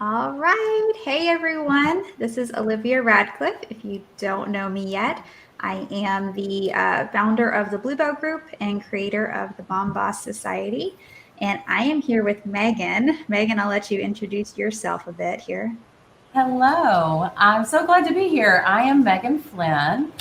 All right. Hey, everyone. This is Olivia Radcliffe. If you don't know me yet, I am the founder of the Bluebell Group and creator of the Bomb Boss Society. And I am here with Megan. Megan, I'll let you introduce yourself a bit here. Hello, I'm so glad to be here. I am Megan Flynn,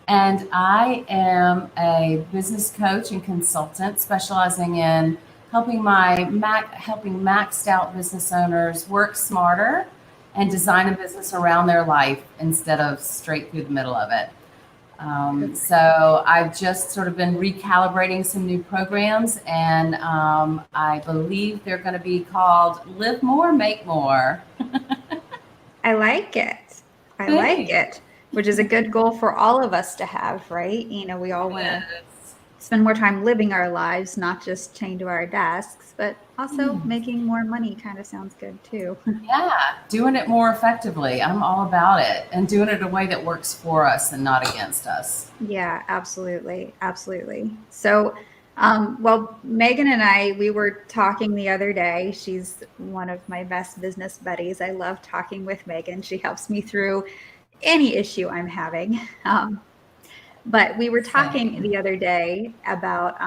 and I am a business coach and consultant specializing in helping maxed out business owners work smarter and design a business around their life instead of straight through the middle of it. So I've just sort of been recalibrating some new programs, and I believe they're going to be called Live More, Make More. I like it. I like Thanks. it, which is a good goal for all of us to have, right? We all want to Yes. spend more time living our lives, not just chained to our desks, but also making more money kind of sounds good too. Yeah, doing it more effectively. I'm all about it and doing it in a way that works for us and not against us. Yeah, absolutely. Absolutely. So, well, Megan and we were talking the other day. She's one of my best business buddies. I love talking with Megan. She helps me through any issue I'm having. But we were talking Same. the other day about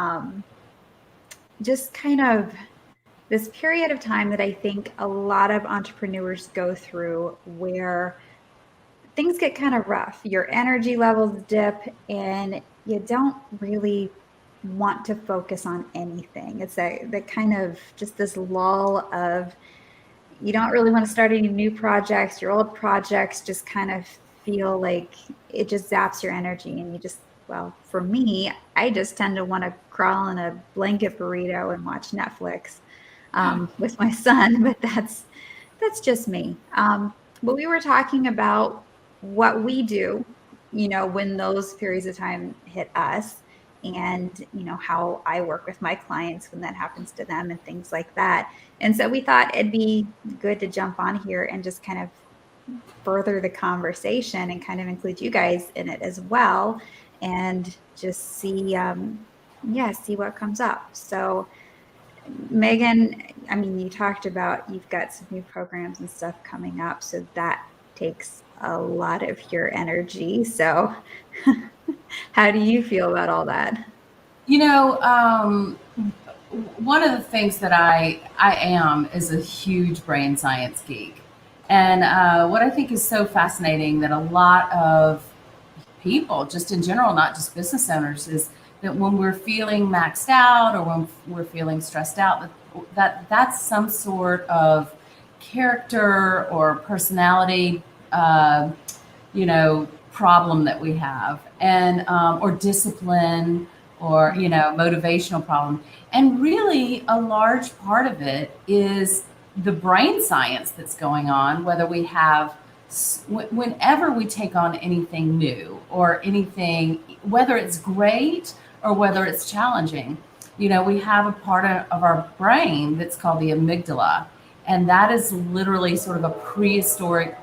just kind of this period of time that I think a lot of entrepreneurs go through where things get kind of rough. Your energy levels dip and you don't really want to focus on anything. It's that kind of just this lull of you don't really want to start any new projects. Your old projects just kind of feel like it just zaps your energy and you just well, for me, I just tend to want to crawl in a blanket burrito and watch Netflix with my son, but that's just me. But we were talking about what we do, when those periods of time hit us, and how I work with my clients when that happens to them and things like that. And so we thought it'd be good to jump on here and just kind of further the conversation and kind of include you guys in it as well, and just see, yeah, see what comes up. So Megan, I mean, you talked about you've got some new programs and stuff coming up, so that takes a lot of your energy. So, how do you feel about all that? You know, one of the things that I am is a huge brain science geek, and what I think is so fascinating that a lot of people, just in general, not just business owners, is that when we're feeling maxed out or when we're feeling stressed out, that's some sort of character or personality, problem that we have, and or discipline or motivational problem. And really, a large part of it is the brain science that's going on, whether we have whenever we take on anything new or anything, whether it's great or whether it's challenging, we have a part of our brain that's called the amygdala. And that is literally sort of a prehistoric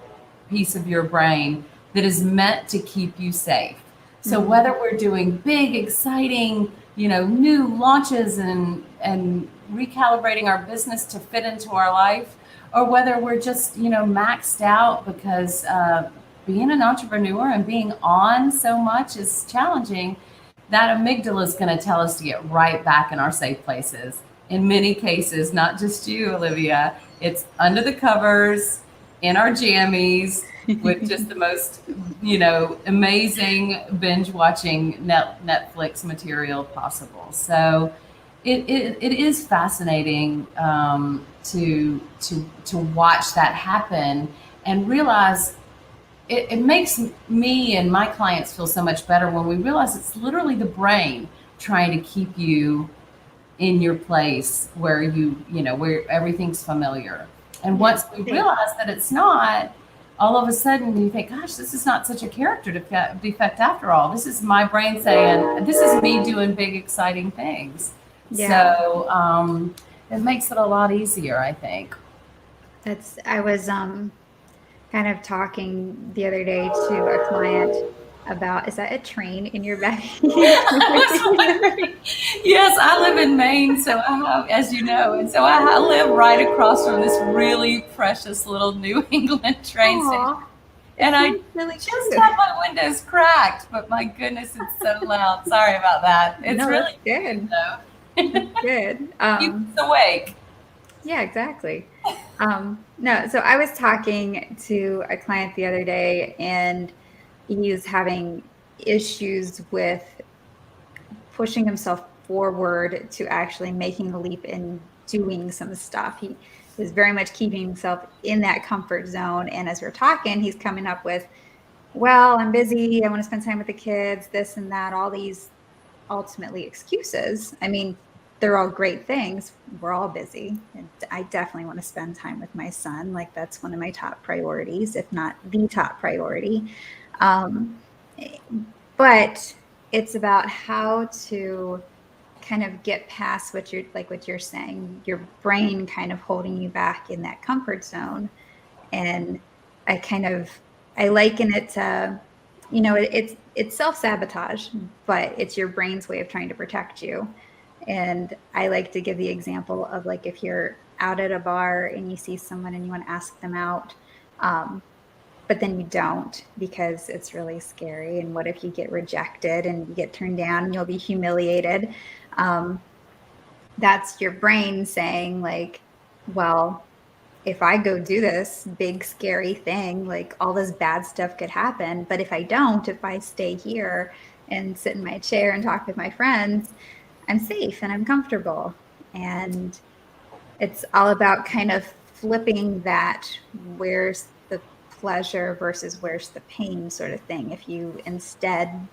piece of your brain that is meant to keep you safe. So Mm-hmm. whether we're doing big, exciting, new launches and recalibrating our business to fit into our life, or whether we're just maxed out because being an entrepreneur and being on so much is challenging, that amygdala is going to tell us to get right back in our safe places. In many cases, not just you, Olivia, it's under the covers, in our jammies, with just the most, amazing binge watching Netflix material possible. So it is fascinating to watch that happen and realize it makes me and my clients feel so much better when we realize it's literally the brain trying to keep you in your place where where everything's familiar. And Yeah, once we safe. realize that it's not, all of a sudden you think, gosh, this is not such a character defect after all. This is my brain saying, this is me doing big, exciting things. Yeah, So it makes it a lot easier, I think. I was kind of talking the other day to a client. about, is that a train in your backyard? Yes, I live in Maine, so I have, as you know, and so I live right across from this really precious little New England train station. Aw, it And I sounds really just cute. have my windows cracked, but my goodness, it's so loud. Sorry about that. It's No, that's really cute, good. though. That's good. Keeps us awake. Yeah, exactly. No, so I was talking to a client the other day, and he's having issues with pushing himself forward to actually making the leap and doing some stuff. He is very much keeping himself in that comfort zone. And as we're talking, he's coming up with, well, I'm busy. I want to spend time with the kids, this and that, all these ultimately excuses. I mean, they're all great things. We're all busy. And I definitely want to spend time with my son. Like, that's one of my top priorities, if not the top priority. Um, but it's about how to kind of get past what you're saying, your brain kind of holding you back in that comfort zone. And I liken it to, it's self-sabotage, but it's your brain's way of trying to protect you. And I like to give the example of, like, if you're out at a bar and you see someone and you want to ask them out, but then you don't because it's really scary. And what if you get rejected and you get turned down and you'll be humiliated? That's your brain saying, like, well, if I go do this big, scary thing, like, all this bad stuff could happen. But if I stay here and sit in my chair and talk with my friends, I'm safe and I'm comfortable. And it's all about kind of flipping that, where's the pleasure versus where's the pain sort of thing. If you instead,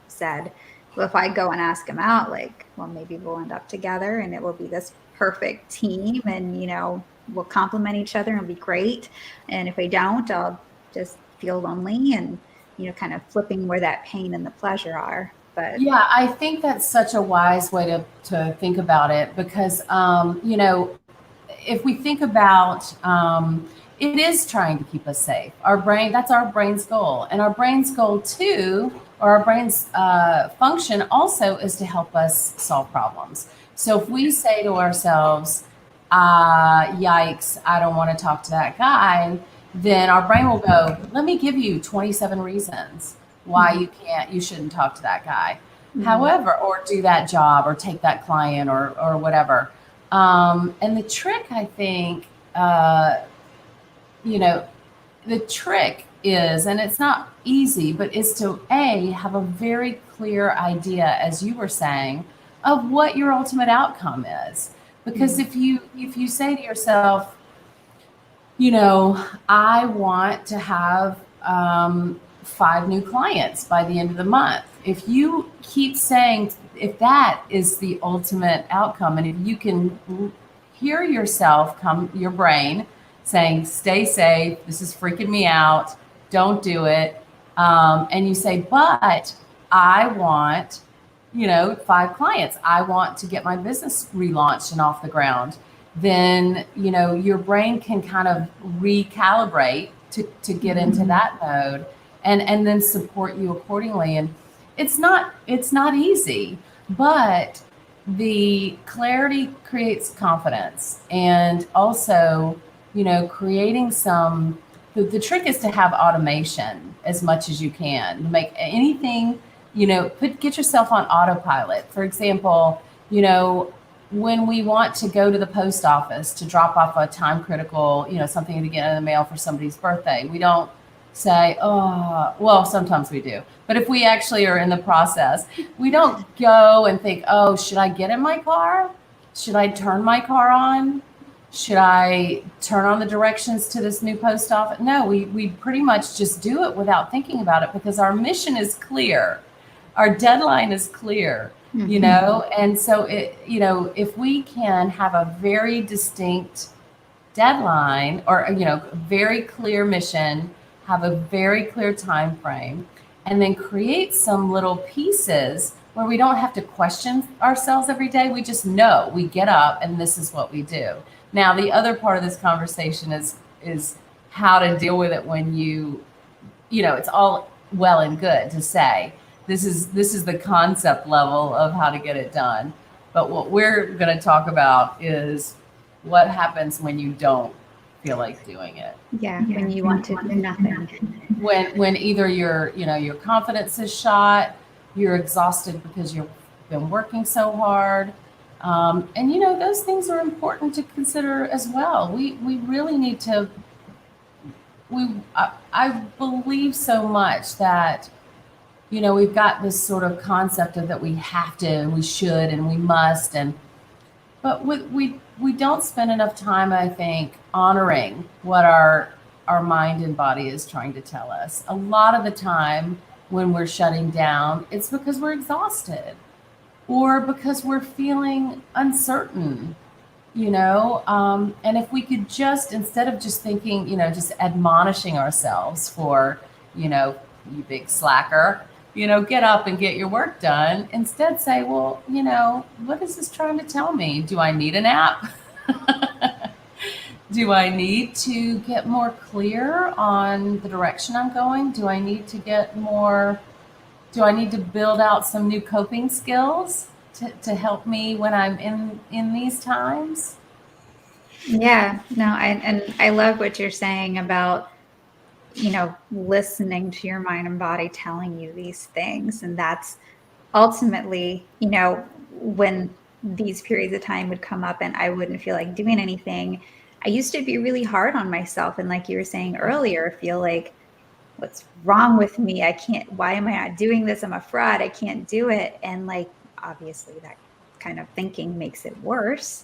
said, well, if I go and ask him out, like, well, maybe we'll end up together and it will be this perfect team, and, we'll complement each other and it'll be great. And if we don't, I'll just feel lonely, and, kind of flipping where that pain and the pleasure are. But Yeah, I think that's such a wise way to think about it because, if we think about it is trying to keep us safe. Our brain, that's our brain's goal. And our brain's goal too, or our brain's function also is to help us solve problems. So if we say to ourselves, yikes, I don't want to talk to that guy, then our brain will go, let me give you 27 reasons why you shouldn't talk to that guy. However, or do that job or take that client or whatever. And the trick, I think, the trick is, and it's not easy, but is to have a very clear idea, as you were saying, of what your ultimate outcome is. Because if you say to yourself, I want to have 5 new clients by the end of the month. If you keep saying, if that is the ultimate outcome, and if you can hear yourself your brain saying, stay safe, this is freaking me out, don't do it. And you say, but I want, 5 clients. I want to get my business relaunched and off the ground. Then, your brain can kind of recalibrate to get into that mode and then support you accordingly. And it's not easy, but the clarity creates confidence. And also, creating the trick is to have automation as much as you can to make anything, get yourself on autopilot. For example, when we want to go to the post office to drop off a time critical, something to get in the mail for somebody's birthday, we don't say, oh, well, sometimes we do. But if we actually are in the process, we don't go and think, oh, should I get in my car? Should I turn my car on? Should I turn on the directions to this new post office? No, we pretty much just do it without thinking about it because our mission is clear. Our deadline is clear, and so if we can have a very distinct deadline or, very clear mission, have a very clear time frame, and then create some little pieces where we don't have to question ourselves every day. We just know, we get up and this is what we do. Now, the other part of this conversation is how to deal with it when it's all well and good to say this is the concept level of how to get it done. But what we're going to talk about is what happens when you don't feel like doing it. Yeah, when you want to do nothing. When either your confidence is shot, you're exhausted because you've been working so hard. And those things are important to consider as well. We really need to. I believe so much that we've got this sort of concept of that we have to, and we should, and we must, but we don't spend enough time, I think, honoring what our mind and body is trying to tell us. A lot of the time when we're shutting down, it's because we're exhausted or because we're feeling uncertain, and if we could just, instead of just thinking, just admonishing ourselves for, you big slacker, get up and get your work done. Instead say, well, what is this trying to tell me? Do I need a nap? Do I need to get more clear on the direction I'm going? Do I need to build out some new coping skills to help me when I'm in these times? Yeah, no, I love what you're saying about, listening to your mind and body telling you these things. And that's ultimately, when these periods of time would come up and I wouldn't feel like doing anything, I used to be really hard on myself. And like you were saying earlier, feel like, what's wrong with me? Why am I not doing this? I'm a fraud. I can't do it. And like, obviously that kind of thinking makes it worse.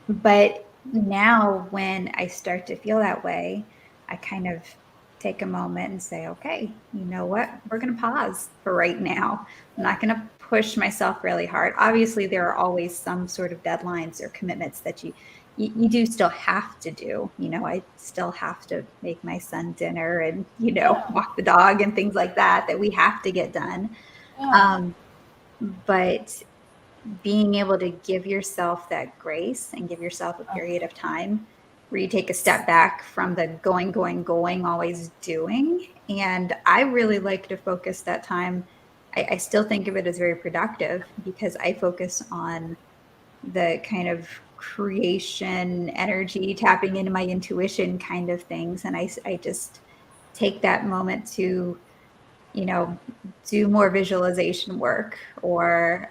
But now when I start to feel that way, I kind of take a moment and say, okay, you know what? We're going to pause for right now. I'm not going to push myself really hard. Obviously, there are always some sort of deadlines or commitments that you do still have to do. I still have to make my son dinner and, walk the dog and things like that we have to get done. Yeah. But being able to give yourself that grace and give yourself a period of time where you take a step back from the going, always doing. And I really like to focus that time. I still think of it as very productive because I focus on the kind of creation energy, tapping into my intuition kind of things. And I just take that moment to, do more visualization work or,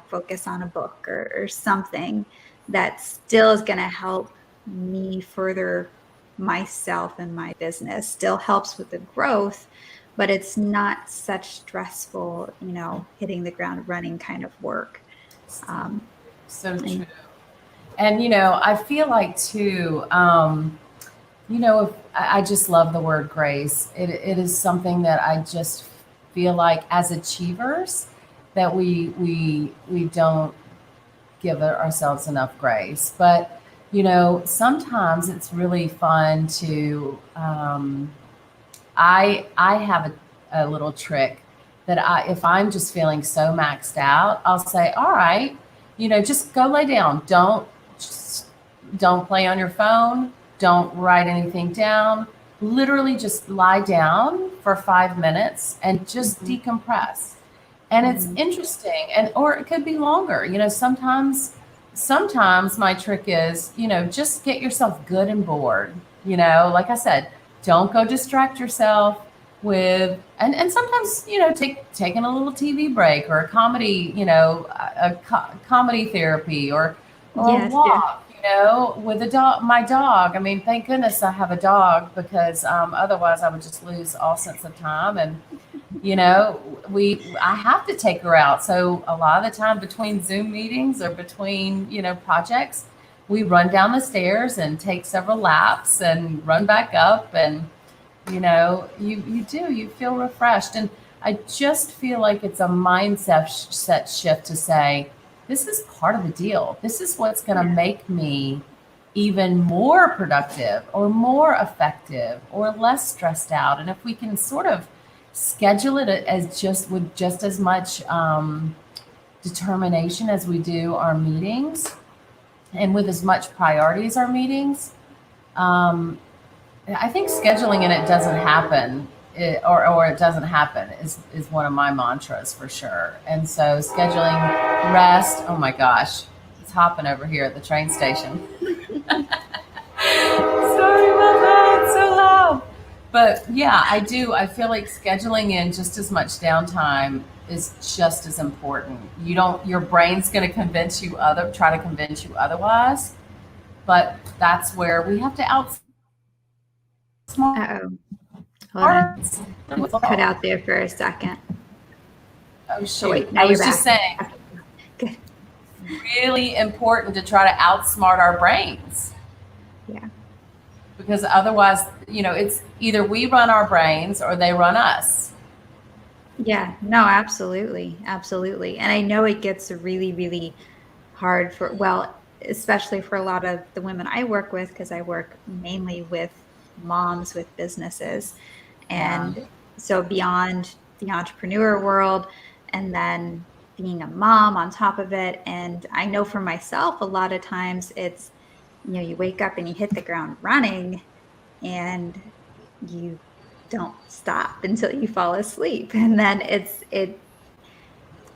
focus on a book or something that still is going to help me further myself and my business, still helps with the growth, but it's not such stressful, hitting the ground running kind of work. So true. And, I feel like too, I just love the word grace. It is something that I just feel like as achievers that we don't give ourselves enough grace. But, sometimes it's really fun to, I have a little trick that if I'm just feeling so maxed out, I'll say, all right, just go lay down. Don't play on your phone. Don't write anything down. Literally just lie down for 5 minutes and just decompress. And it's interesting, or it could be longer. Sometimes my trick is, just get yourself good and bored. Like I said, don't go distract yourself with, and sometimes, taking a little TV break or a comedy, comedy therapy or Yes, walk, with my dog. I mean, thank goodness I have a dog because otherwise I would just lose all sense of time. And, I have to take her out. So a lot of the time between Zoom meetings or between, projects, we run down the stairs and take several laps and run back up. And, you feel refreshed. And I just feel like it's a mindset shift to say, this is part of the deal. This is what's going to make me even more productive or more effective or less stressed out. And if we can sort of schedule it as just as much determination as we do our meetings and with as much priority as our meetings, I think scheduling and it doesn't happen, or it doesn't happen is one of my mantras for sure. And so scheduling rest. Oh my gosh, it's hopping over here at the train station. Sorry about that. It's so loud. But yeah, I do. I feel like scheduling in just as much downtime is just as important. You don't. Your brain's going to try to convince you otherwise. But that's where we have to outsmart. Uh-oh. Hold on. Cut out there for a second. Oh, shoot. Oh, wait, now I was you're just back. saying, Good. really important to try to outsmart our brains. Yeah. Because otherwise, it's either we run our brains or they run us. Yeah, no, absolutely. Absolutely. And I know it gets really, really hard especially for a lot of the women I work with, because I work mainly with moms with businesses. And so beyond the entrepreneur world, and then being a mom on top of it. And I know for myself, a lot of times it's, you wake up and you hit the ground running and you don't stop until you fall asleep. And then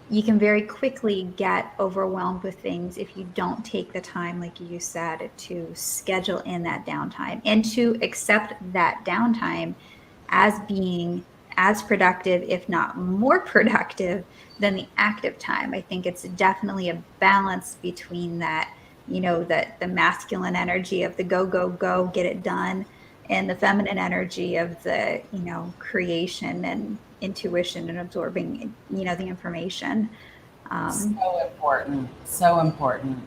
you can very quickly get overwhelmed with things if you don't take the time, like you said, to schedule in that downtime and to accept that downtime as being as productive, if not more productive than the active time. I think it's definitely a balance between that, the masculine energy of the go, go, go, get it done, and the feminine energy of the, creation and intuition and absorbing, the information. So important. So important.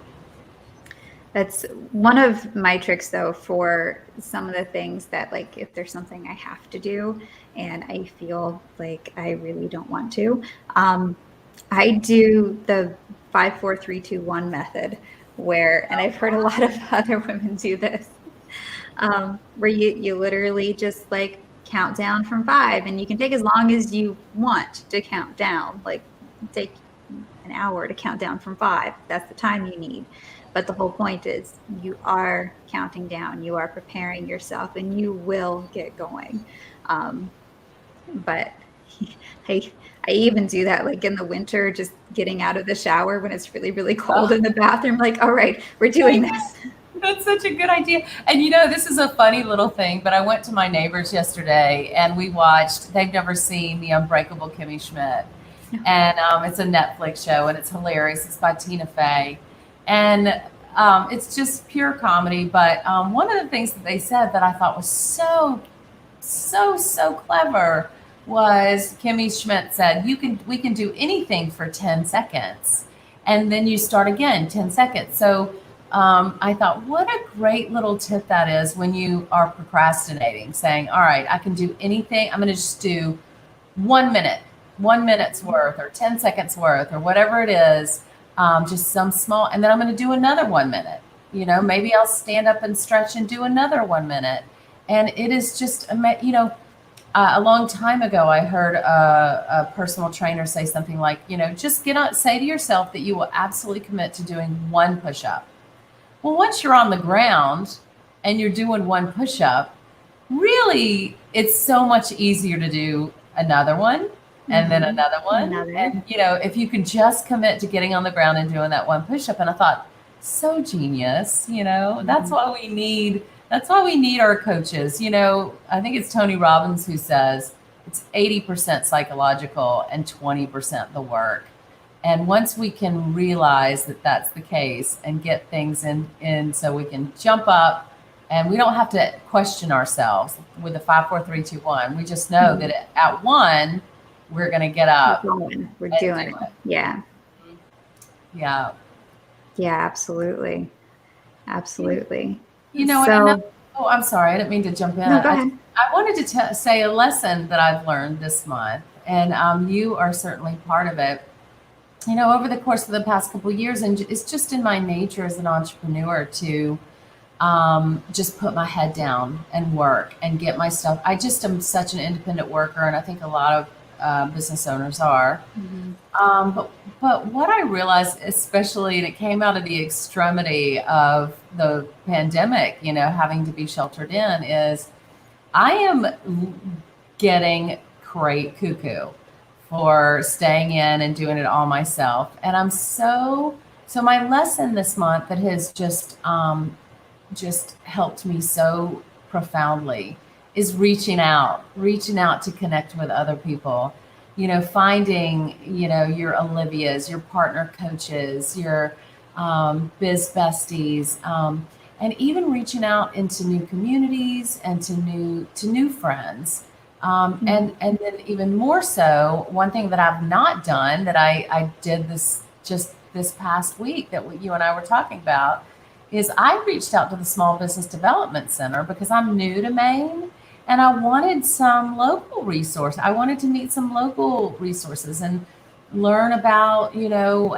That's one of my tricks, though, for some of the things that, like, if there's something I have to do and I feel like I really don't want to, I do the 5, 4, 3, 2, 1 method, and I've heard a lot of other women do this, where you literally just like count down from 5, and you can take as long as you want to count down, like take an hour to count down from 5. That's the time you need. But the whole point is you are counting down, you are preparing yourself, and you will get going. But I even do that, like in the winter, just getting out of the shower when it's really, really cold in the bathroom, like, all right, we're doing this. That's such a good idea. And this is a funny little thing, but I went to my neighbors yesterday and we watched, they've never seen The Unbreakable Kimmy Schmidt. And it's a Netflix show and it's hilarious. It's by Tina Fey. And it's just pure comedy. But one of the things that they said that I thought was so clever was Kimmy Schmidt said, we can do anything for 10 seconds. And then you start again, 10 seconds. So I thought, what a great little tip that is when you are procrastinating, saying, all right, I can do anything. I'm going to just do 1 minute, 1 minute's worth or 10 seconds worth or whatever it is. Just some small, and then I'm going to do another 1 minute. Maybe I'll stand up and stretch and do another 1 minute. And it is just, a long time ago, I heard a personal trainer say something like, just say to yourself that you will absolutely commit to doing 1 push-up. Well, once you're on the ground and you're doing 1 push-up, really, it's so much easier to do another one and then another one. And, if you can just commit to getting on the ground and doing that 1 push-up. And I thought, so genius, that's why we need our coaches. I think it's Tony Robbins who says it's 80% psychological and 20% the work. And once we can realize that that's the case and get things in so we can jump up and we don't have to question ourselves with the 5, 4, 3, 2, 1. We just know that at 1, we're going to get up. We're doing it. Yeah. Yeah. Yeah, absolutely. Absolutely. I'm sorry. I didn't mean to jump in. No, go ahead. I wanted to say a lesson that I've learned this month, and you are certainly part of it. Over the course of the past couple of years, and it's just in my nature as an entrepreneur to just put my head down and work and get my stuff. I just am such an independent worker, and I think a lot of business owners are. But what I realized, especially, and it came out of the extremity of the pandemic, having to be sheltered in, is I am getting great cuckoo for staying in and doing it all myself. And I'm so my lesson this month that has just helped me so profoundly is reaching out to connect with other people. Finding, your Olivias, your partner coaches, your biz besties, and even reaching out into new communities and to new friends. And then even more so, one thing that I've not done that I did this past week that you and I were talking about is I reached out to the Small Business Development Center because I'm new to Maine and I wanted some local resource. I wanted to meet some local resources and learn about,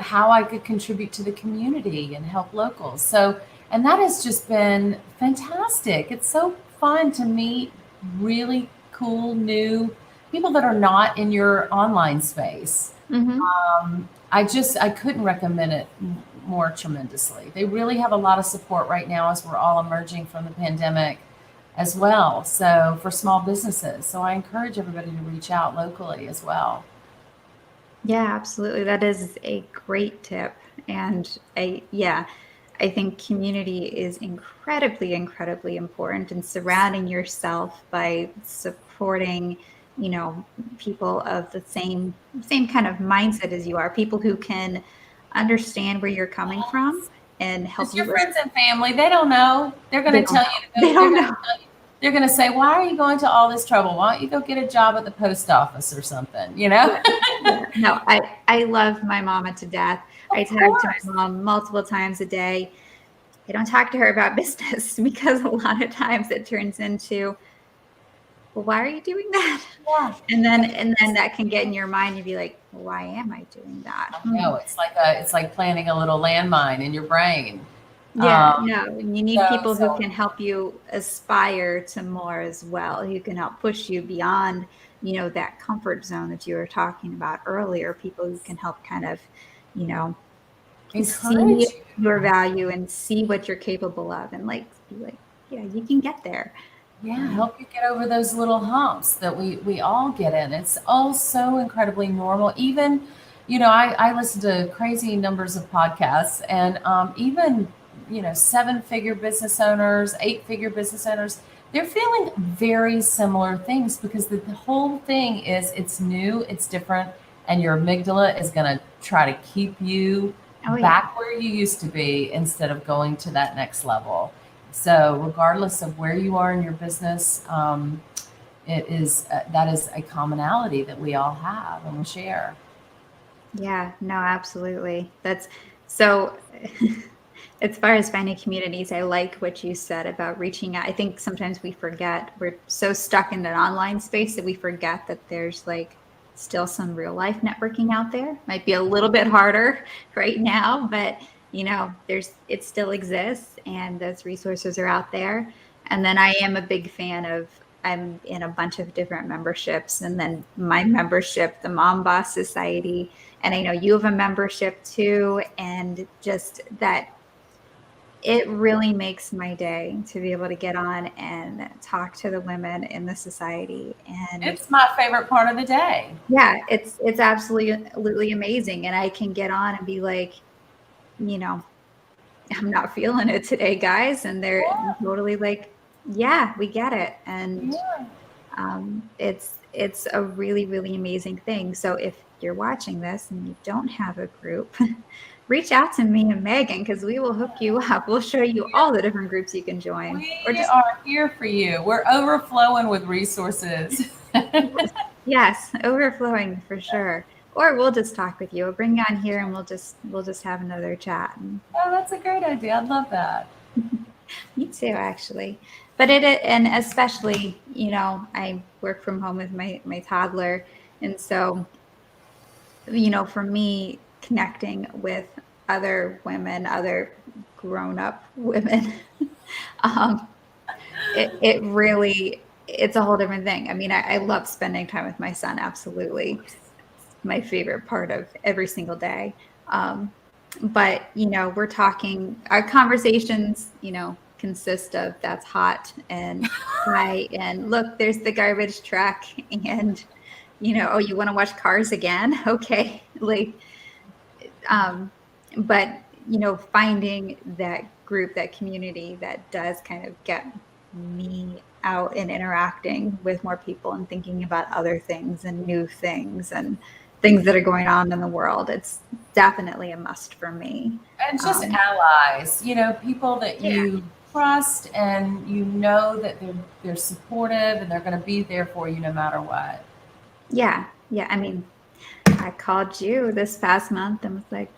how I could contribute to the community and help locals. So, and that has just been fantastic. It's so fun to meet really cool new people that are not in your online space. Mm-hmm. I couldn't recommend it more tremendously. They really have a lot of support right now as we're all emerging from the pandemic as well. So for small businesses. So I encourage everybody to reach out locally as well. Yeah, absolutely. That is a great tip. And I think community is incredibly, incredibly important, and surrounding yourself by supporting, people of the same kind of mindset as you are, people who can understand where you're coming from and help Just your you. friends and family, they don't know. They're going They to don't tell know. you to go. They don't know. They're going to say, "Why are you going to all this trouble? Why don't you go get a job at the post office or something?" Yeah. No, I love my mama to death. I Of talk to course. my mom multiple times a day. I don't talk to her about business because a lot of times it turns into, well, why are you doing that? Yeah. And then that can get in your mind. You'd be like, well, why am I doing that? I know it's like planting a little landmine in your brain. Yeah, Um, no, and you need so people who so can help you aspire to more as well, who can help push you beyond, that comfort zone that you were talking about earlier. People who can help kind of, you know, see encourage your you. value and see what you're capable of, and like be like, yeah, you can get there. Yeah, Um, help you get over those little humps that we all get in. It's all so incredibly normal. Even, I listen to crazy numbers of podcasts, and even, seven-figure business owners, eight-figure business owners, they're feeling very similar things because the whole thing is it's new, it's different, and your amygdala is going to try to keep you oh yeah, back where you used to be instead of going to that next level. So, regardless of where you are in your business, that is a commonality that we all have and we share. yeah, no, absolutely. That's so. As far as finding communities, I like what you said about reaching out. I think sometimes we forget, we're so stuck in an online space that we forget that there's like still some real life networking out there. Might be a little bit harder right now, but it still exists and those resources are out there. And then I am a big fan of, I'm in a bunch of different memberships, and then my membership, the Mom Boss Society, and I know you have a membership too, and just that it really makes my day to be able to get on and talk to the women in the society. And It's my favorite part of the day. yeah, it's absolutely amazing. And I can get on and be like, you know, I'm not feeling it today, guys. And they're Yeah, totally like, yeah, we get it. And yeah. it's a really, really amazing thing. So if you're watching this and you don't have a group, reach out to me and Megan, because we will hook you up. We'll show you all the different groups you can join, or We just are here for you. We're overflowing with resources. yes, overflowing for sure. Or we'll just talk with you. We'll bring you on here and we'll just have another chat. And Oh, that's a great idea. I'd love that. me too, actually. But and especially, I work from home with my toddler, and so for me, connecting with other women, other grown-up women, um, it really, it's a whole different thing. I mean, I love spending time with my son. Absolutely. My favorite part of every single day. But, we're talking, our conversations, consist of that's hot and hi, and look, there's the garbage truck, and oh, you want to watch Cars again? Okay. Like, but finding that group, that community that does kind of get me out and interacting with more people and thinking about other things and new things and things that are going on in the world, it's definitely a must for me. And just allies, people that Yeah. you trust and that they're supportive and they're going to be there for you no matter what. Yeah. I mean, I called you this past month and was like,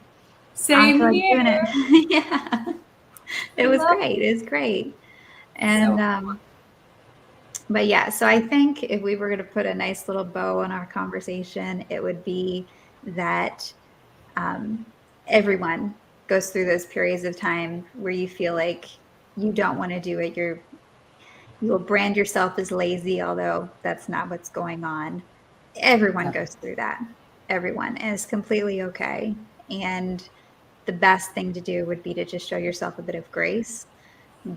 Same here. doing it. Yeah. It was great. It was great. And but yeah, so I think if we were going to put a nice little bow on our conversation, it would be that everyone goes through those periods of time where you feel like you don't want to do it. You'll brand yourself as lazy, although that's not what's going on. Everyone goes through that. Everyone, and it's completely okay. And the best thing to do would be to just show yourself a bit of grace,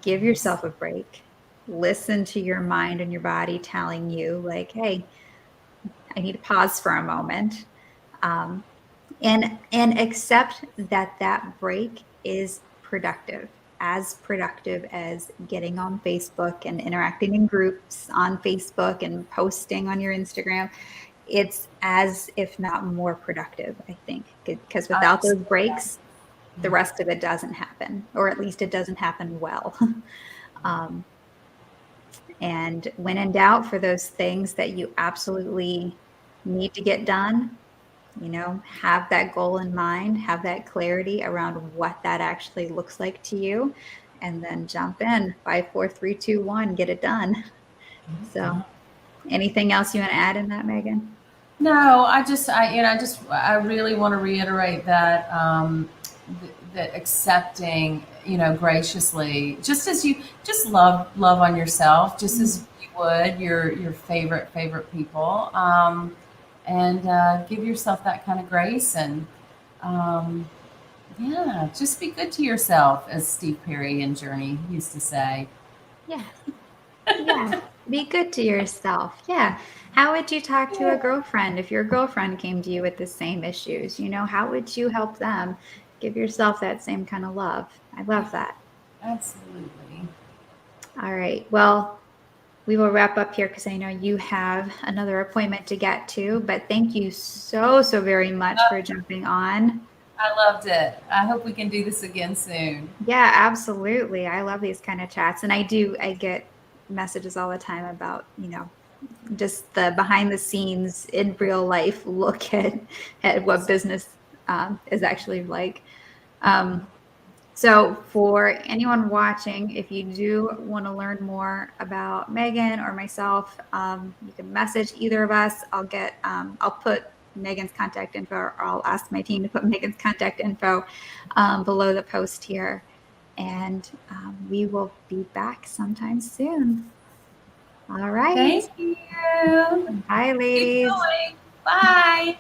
give yourself a break, listen to your mind and your body telling you like, hey, I need to pause for a moment. And accept that break is productive, as productive as getting on Facebook and interacting in groups on Facebook and posting on your Instagram. It's as if not more productive, I think, because without those breaks, the rest of it doesn't happen, or at least it doesn't happen well. And when in doubt, for those things that you absolutely need to get done, have that goal in mind, have that clarity around what that actually looks like to you, and then jump in. 5, 4, 3, 2, 1, get it done. So anything else you want to add in that, Megan? No, I really want to reiterate that that accepting, graciously, just as you just love on yourself, just as you would your favorite people, and give yourself that kind of grace and yeah, just be good to yourself, as Steve Perry and Journey used to say. Yeah. Be good to yourself. Yeah. How would you talk to a girlfriend if your girlfriend came to you with the same issues? How would you help them? Give yourself that same kind of love. I love that. Absolutely. All right. Well, we will wrap up here because I know you have another appointment to get to, but thank you so very much for jumping on. I loved it. I hope we can do this again soon. Yeah, absolutely. I love these kind of chats. And I get messages all the time about, just the behind the scenes in real life look at what business is actually like. So for anyone watching, if you do want to learn more about Megan or myself, you can message either of us. I'll put Megan's contact info, or I'll ask my team to put Megan's contact info below the post here. And we will be back sometime soon. All right. Thank you. Bye, ladies. Keep going. Bye.